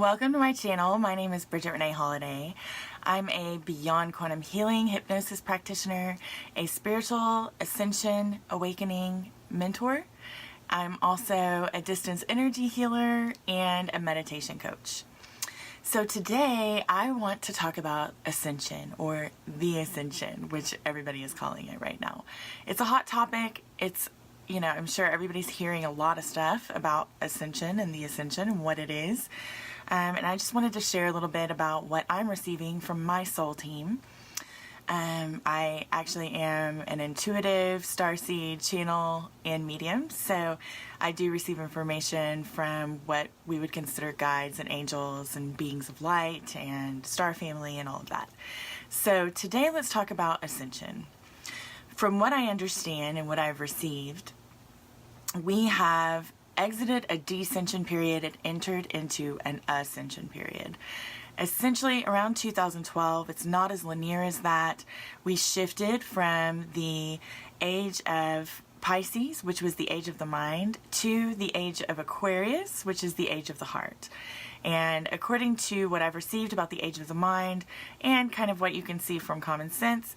Welcome to my channel. My name is Bridget Renee Holliday. I'm a Beyond Quantum Healing Hypnosis Practitioner, a spiritual ascension awakening mentor. I'm also a distance energy healer and a meditation coach. So today I want to talk about ascension, or the ascension, which everybody is calling it right now. It's a hot topic. I'm sure everybody's hearing a lot of stuff about ascension and the ascension and what it is. And I just wanted to share a little bit about what I'm receiving from my soul team. I actually am an intuitive, starseed, channel, and medium. So I do receive information from what we would consider guides and angels and beings of light and star family and all of that. So today let's talk about ascension. From what I understand and what I've received, we have exited a descension period and entered into an ascension period. Essentially around 2012, it's not as linear as that. We shifted from the age of Pisces, which was the age of the mind, to the age of Aquarius, which is the age of the heart. And according to what I've received about the age of the mind and kind of what you can see from common sense,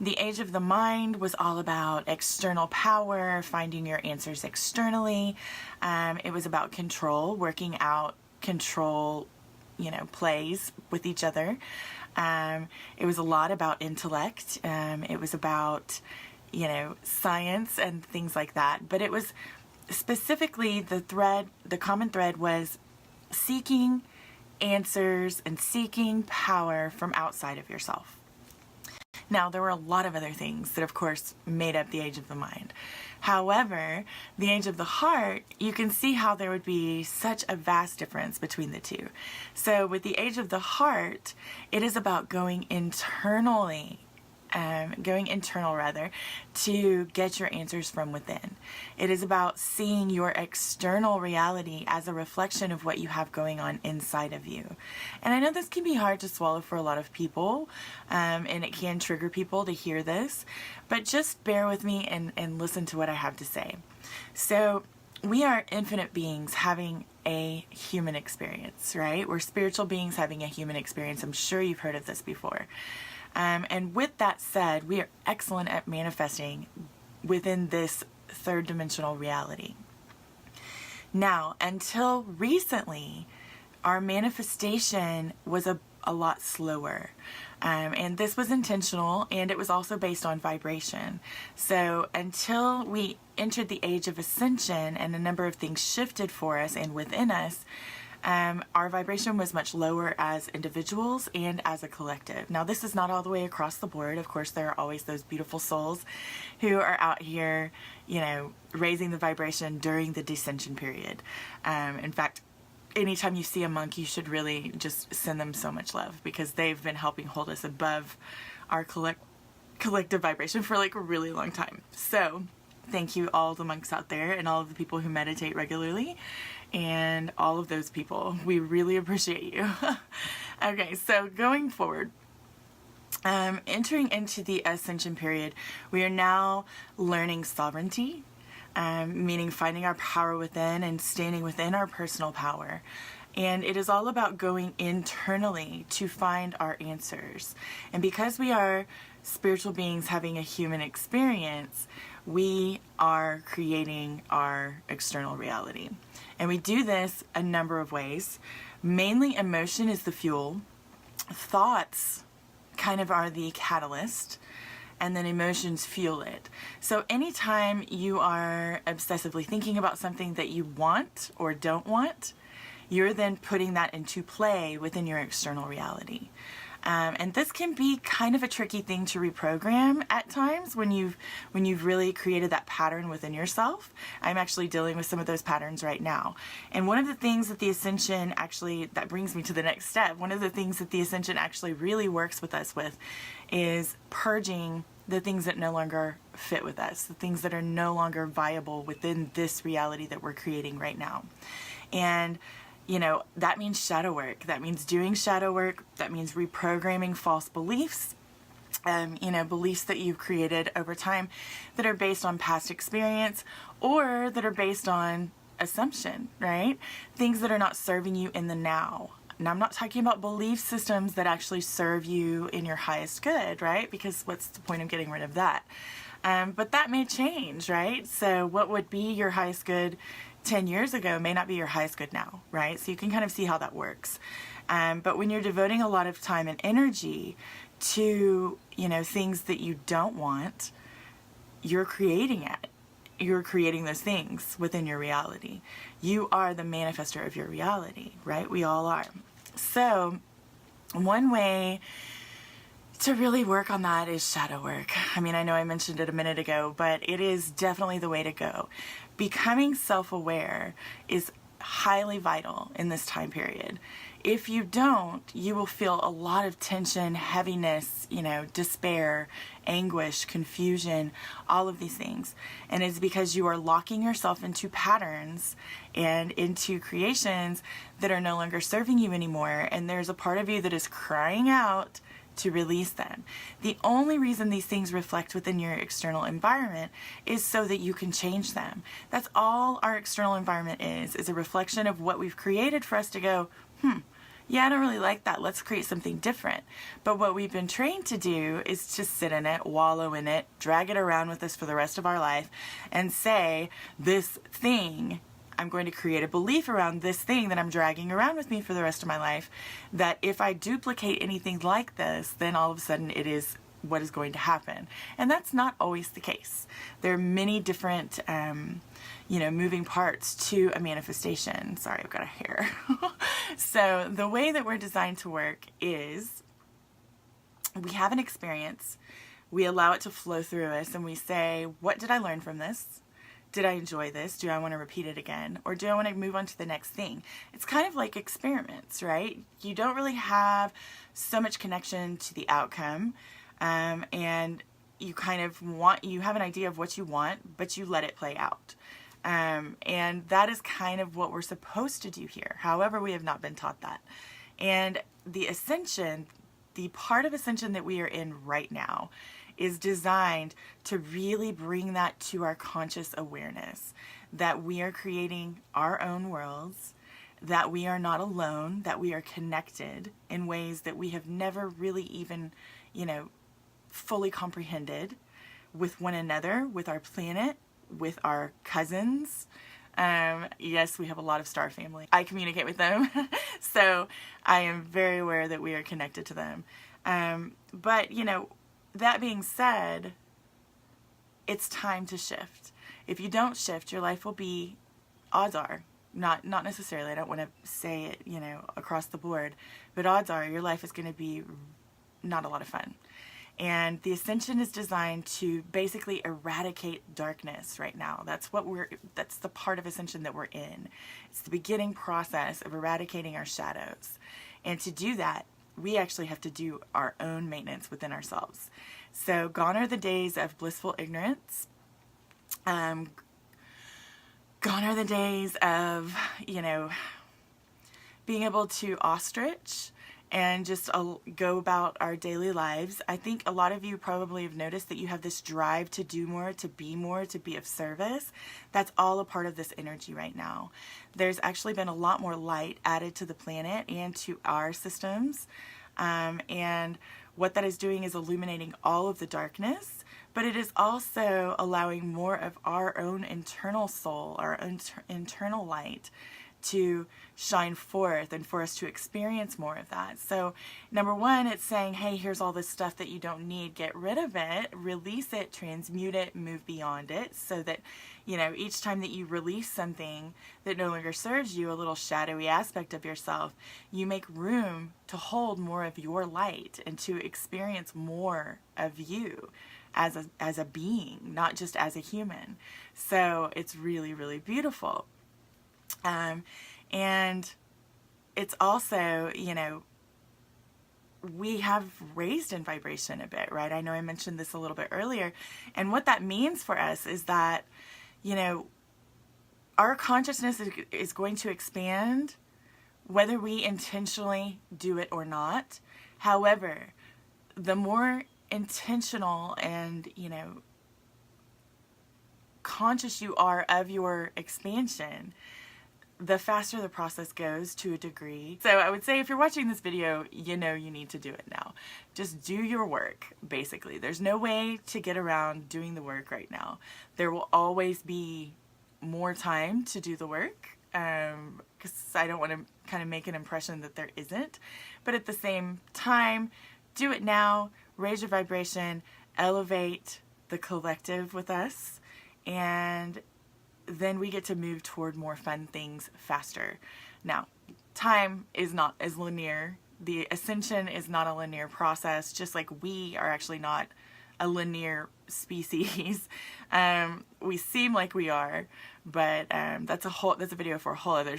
the age of the mind was all about external power, finding your answers externally. It was about control, working out control, plays with each other. It was a lot about intellect. It was about, science and things like that. But it was specifically the common thread was seeking answers and seeking power from outside of yourself. Now, there were a lot of other things that, of course, made up the age of the mind. However, the age of the heart, you can see how there would be such a vast difference between the two. So with the age of the heart, it is about going internal to get your answers from within. It is about seeing your external reality as a reflection of what you have going on inside of you. And I know this can be hard to swallow for a lot of people, and it can trigger people to hear this, but just bear with me and listen to what I have to say. So we are infinite beings having a human experience, right? We're spiritual beings having a human experience. I'm sure you've heard of this before. And with that said, we are excellent at manifesting within this third dimensional reality. Now, until recently, our manifestation was a lot slower. And this was intentional, and it was also based on vibration. So until we entered the age of ascension and a number of things shifted for us and within us, our vibration was much lower as individuals and as a collective. Now, this is not all the way across the board. Of course, there are always those beautiful souls who are out here, raising the vibration during the descension period. In fact, anytime you see a monk, you should really just send them so much love, because they've been helping hold us above our collective vibration for like a really long time. So thank you, all the monks out there and all of the people who meditate regularly and all of those people. We really appreciate you. Okay, so going forward, entering into the ascension period, we are now learning sovereignty, meaning finding our power within and standing within our personal power. And it is all about going internally to find our answers. And because we are spiritual beings having a human experience, we are creating our external reality. And we do this a number of ways. Mainly emotion is the fuel. Thoughts kind of are the catalyst. And then emotions fuel it. So anytime you are obsessively thinking about something that you want or don't want, you're then putting that into play within your external reality. And this can be kind of a tricky thing to reprogram at times when you've really created that pattern within yourself. I'm actually dealing with some of those patterns right now. And one of the things that the Ascension that brings me to the next step, one of the things that the Ascension actually really works with us with is purging the things that no longer fit with us, the things that are no longer viable within this reality that we're creating right now. And that means shadow work. That means doing shadow work. That means reprogramming false beliefs, beliefs that you've created over time that are based on past experience or that are based on assumption, right? Things that are not serving you in the now. Now, I'm not talking about belief systems that actually serve you in your highest good, right? Because what's the point of getting rid of that? But that may change, right? So what would be your highest good 10 years ago may not be your highest good now, right? So you can kind of see how that works. But when you're devoting a lot of time and energy to, things that you don't want, you're creating it. You're creating those things within your reality. You are the manifester of your reality, right? We all are. So one way to really work on that is shadow work. I mean, I know I mentioned it a minute ago, but it is definitely the way to go. Becoming self-aware is highly vital in this time period. If you don't, you will feel a lot of tension, heaviness, despair, anguish, confusion, all of these things. And it's because you are locking yourself into patterns and into creations that are no longer serving you anymore. And there's a part of you that is crying out to release them. The only reason these things reflect within your external environment is so that you can change them. That's all our external environment is a reflection of what we've created for us to go, yeah, I don't really like that. Let's create something different. But what we've been trained to do is to sit in it, wallow in it, drag it around with us for the rest of our life, and say, this thing, I'm going to create a belief around this thing that I'm dragging around with me for the rest of my life, that if I duplicate anything like this, then all of a sudden it is what is going to happen. And that's not always the case. There are many different moving parts to a manifestation. Sorry, I've got a hair. So the way that we're designed to work is we have an experience, we allow it to flow through us, and we say, what did I learn from this? Did I enjoy this? Do I want to repeat it again? Or do I want to move on to the next thing? It's kind of like experiments, right? You don't really have so much connection to the outcome, and you have an idea of what you want, but you let it play out. And that is kind of what we're supposed to do here. However, we have not been taught that. And the Ascension, the part of Ascension that we are in right now, is designed to really bring that to our conscious awareness, that we are creating our own worlds, that we are not alone, that we are connected in ways that we have never really even, fully comprehended with one another, with our planet, with our cousins. Yes, we have a lot of star family. I communicate with them, so I am very aware that we are connected to them. But, that being said, it's time to shift. If you don't shift, your life will be, odds are, not necessarily, I don't want to say it, across the board, but odds are your life is going to be not a lot of fun. And the Ascension is designed to basically eradicate darkness right now. That's the part of Ascension that we're in. It's the beginning process of eradicating our shadows. And to do that, we actually have to do our own maintenance within ourselves. So gone are the days of blissful ignorance. Gone are the days of, being able to ostrich and just go about our daily lives. I think a lot of you probably have noticed that you have this drive to do more, to be of service. That's all a part of this energy right now. There's actually been a lot more light added to the planet and to our systems. And what that is doing is illuminating all of the darkness, but it is also allowing more of our own internal soul, our internal light to shine forth and for us to experience more of that. So number one, it's saying, hey, here's all this stuff that you don't need. Get rid of it, release it, transmute it, move beyond it, so that, each time that you release something that no longer serves you, a little shadowy aspect of yourself, you make room to hold more of your light and to experience more of you as a being, not just as a human. So it's really, really beautiful. And it's also, we have raised in vibration a bit, right? I know I mentioned this a little bit earlier. And what that means for us is that, our consciousness is going to expand whether we intentionally do it or not. However, the more intentional and, conscious you are of your expansion, the faster the process goes to a degree. So I would say if you're watching this video, you know you need to do it now. Just do your work, basically. There's no way to get around doing the work right now. There will always be more time to do the work, because I don't want to kind of make an impression that there isn't. But at the same time, do it now, raise your vibration, elevate the collective with us, and then we get to move toward more fun things faster. Now, time is not as linear. The ascension is not a linear process, just like we are actually not a linear species. We seem like we are, but that's a video for a whole other,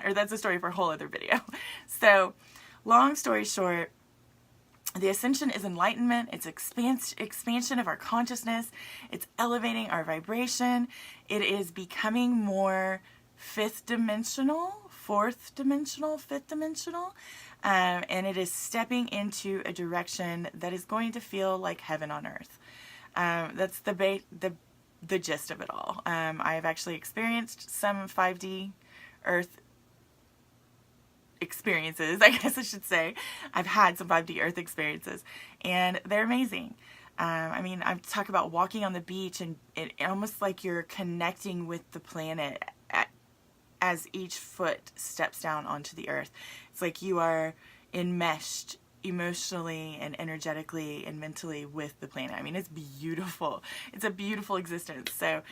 or that's a story for a whole other video. So, long story short, the ascension is enlightenment. It's expansion of our consciousness. It's elevating our vibration. It is becoming more fifth dimensional, and it is stepping into a direction that is going to feel like heaven on earth. That's the gist of it all. I have actually experienced some 5D earth experiences, I guess I should say. I've had some 5D earth experiences, and they're amazing. I mean, I talk about walking on the beach, and it almost like you're connecting with the planet as each foot steps down onto the earth. It's like you are enmeshed emotionally and energetically and mentally with the planet. I mean, it's beautiful. It's a beautiful existence. So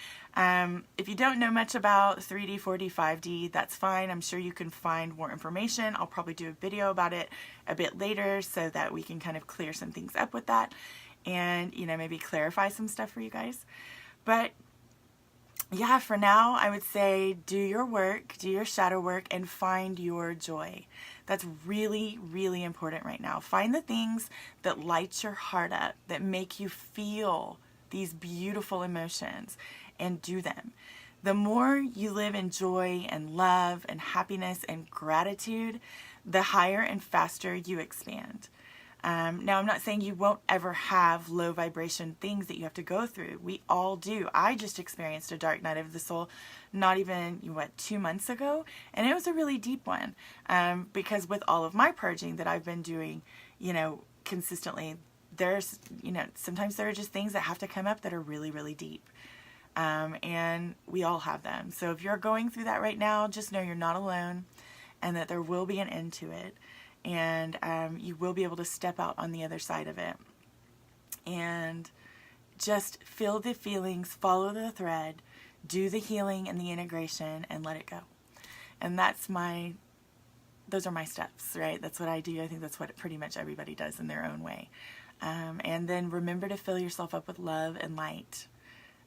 if you don't know much about 3D, 4D, 5D, that's fine. I'm sure you can find more information. I'll probably do a video about it a bit later so that we can kind of clear some things up with that and, you know, maybe clarify some stuff for you guys. But yeah, for now, I would say do your work, do your shadow work, and find your joy. That's really, really important right now. Find the things that light your heart up, that make you feel these beautiful emotions, and do them. The more you live in joy and love and happiness and gratitude, the higher and faster you expand. Now, I'm not saying you won't ever have low vibration things that you have to go through. We all do. I just experienced a dark night of the soul not even, 2 months ago, and it was a really deep one, because with all of my purging that I've been doing, consistently, there's, sometimes there are just things that have to come up that are really, really deep, and we all have them. So if you're going through that right now, just know you're not alone, and that there will be an end to it. And you will be able to step out on the other side of it. And just feel the feelings, follow the thread, do the healing and the integration, and let it go. And those are my steps, right? That's what I do. I think that's what pretty much everybody does in their own way. And then remember to fill yourself up with love and light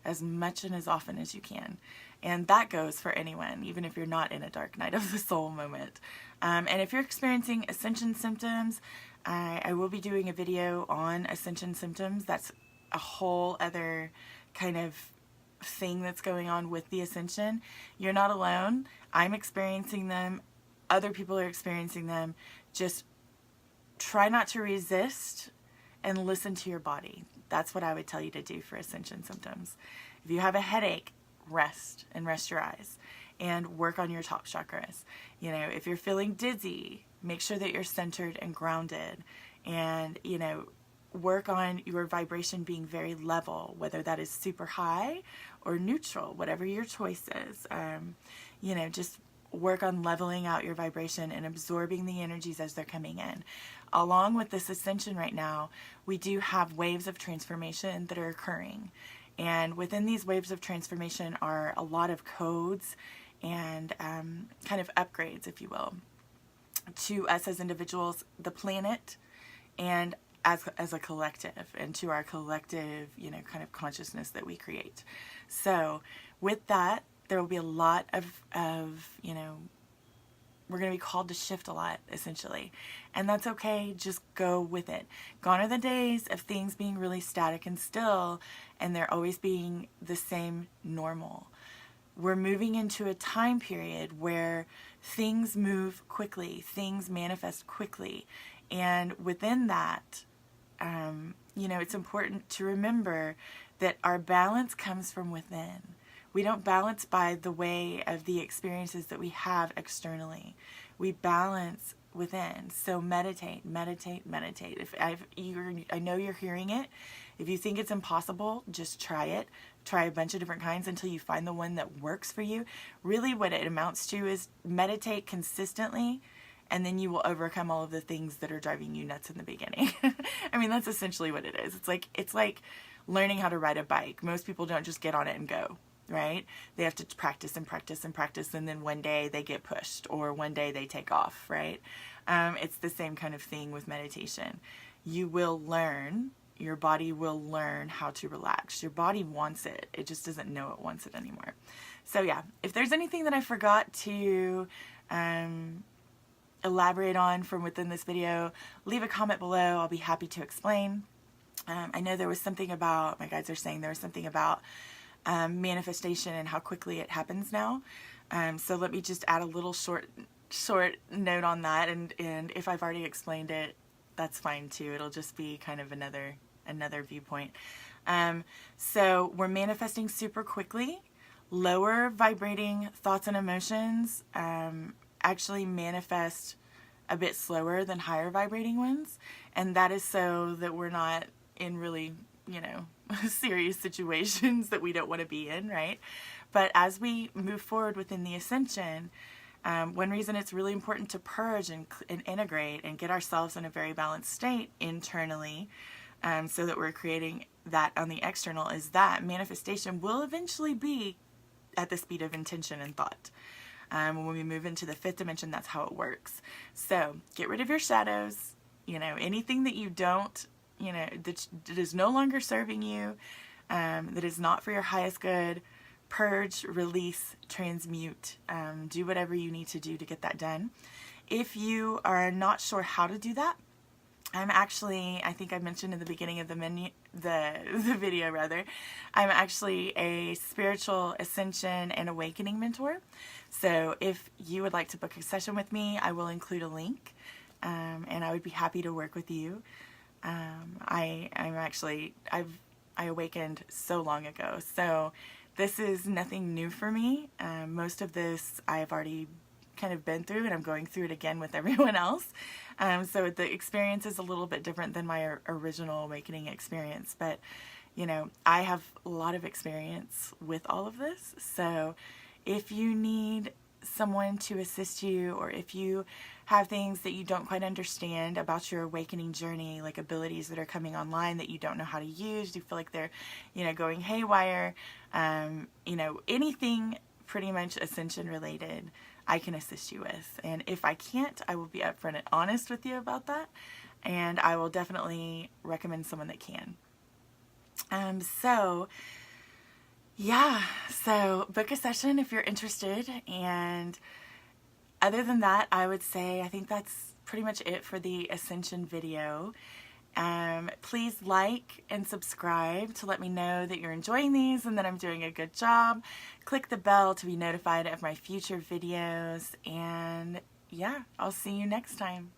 as much and as often as you can. And that goes for anyone, even if you're not in a dark night of the soul moment. And if you're experiencing ascension symptoms, I will be doing a video on ascension symptoms. That's a whole other kind of thing that's going on with the ascension. You're not alone. I'm experiencing them. Other people are experiencing them. Just try not to resist and listen to your body. That's what I would tell you to do for ascension symptoms. If you have a headache, rest and rest your eyes and work on your top chakras. If you're feeling dizzy, make sure that you're centered and grounded, and, work on your vibration being very level, whether that is super high or neutral, whatever your choice is. Just work on leveling out your vibration and absorbing the energies as they're coming in. Along with this ascension right now, we do have waves of transformation that are occurring. And within these waves of transformation are a lot of codes and kind of upgrades, if you will, to us as individuals, the planet, and as a collective, and to our collective, kind of consciousness that we create. So with that, there will be a lot of we're going to be called to shift a lot, essentially. And that's okay. Just go with it. Gone are the days of things being really static and still, and there always being the same normal. We're moving into a time period where things move quickly, things manifest quickly. And within that, it's important to remember that our balance comes from within. We don't balance by the way of the experiences that we have externally. We balance within. So meditate, meditate, meditate. I know you're hearing it. If you think it's impossible, just try it. Try a bunch of different kinds until you find the one that works for you. Really what it amounts to is meditate consistently, and then you will overcome all of the things that are driving you nuts in the beginning. I mean, that's essentially what it is. It's like learning how to ride a bike. Most people don't just get on it and go, right? They have to practice and practice and practice, and then one day they get pushed, or one day they take off, right? It's the same kind of thing with meditation. You will learn, your body will learn how to relax. Your body wants it. It just doesn't know it wants it anymore. So yeah, if there's anything that I forgot to elaborate on from within this video, leave a comment below. I'll be happy to explain. I know there was something about, my guides are saying there was something about manifestation and how quickly it happens now. So let me just add a little short note on that, and if I've already explained it, that's fine too. It'll just be kind of another viewpoint. So we're manifesting super quickly. Lower vibrating thoughts and emotions actually manifest a bit slower than higher vibrating ones, and that is so that we're not in really, serious situations that we don't want to be in, right? But as we move forward within the ascension, one reason it's really important to purge and integrate and get ourselves in a very balanced state internally, so that we're creating that on the external, is that manifestation will eventually be at the speed of intention and thought. When we move into the fifth dimension, that's how it works. So get rid of your shadows, anything that you don't, that is no longer serving you, that is not for your highest good. Purge, release, transmute, do whatever you need to do to get that done. If you are not sure how to do that, I think I mentioned in the beginning of the video rather, I'm actually a spiritual ascension and awakening mentor. So if you would like to book a session with me, I will include a link, and I would be happy to work with you. I awakened so long ago, so this is nothing new for me. Most of this I've already kind of been through, and I'm going through it again with everyone else. So the experience is a little bit different than my original awakening experience, but I have a lot of experience with all of this. So if you need someone to assist you, or if you have things that you don't quite understand about your awakening journey, like abilities that are coming online that you don't know how to use, you feel like they're, going haywire, anything pretty much ascension related, I can assist you with. And if I can't, I will be upfront and honest with you about that, and I will definitely recommend someone that can. So book a session if you're interested, and other than that, I would say I think that's pretty much it for the Ascension video. Please like and subscribe to let me know that you're enjoying these and that I'm doing a good job. Click the bell to be notified of my future videos, and yeah, I'll see you next time.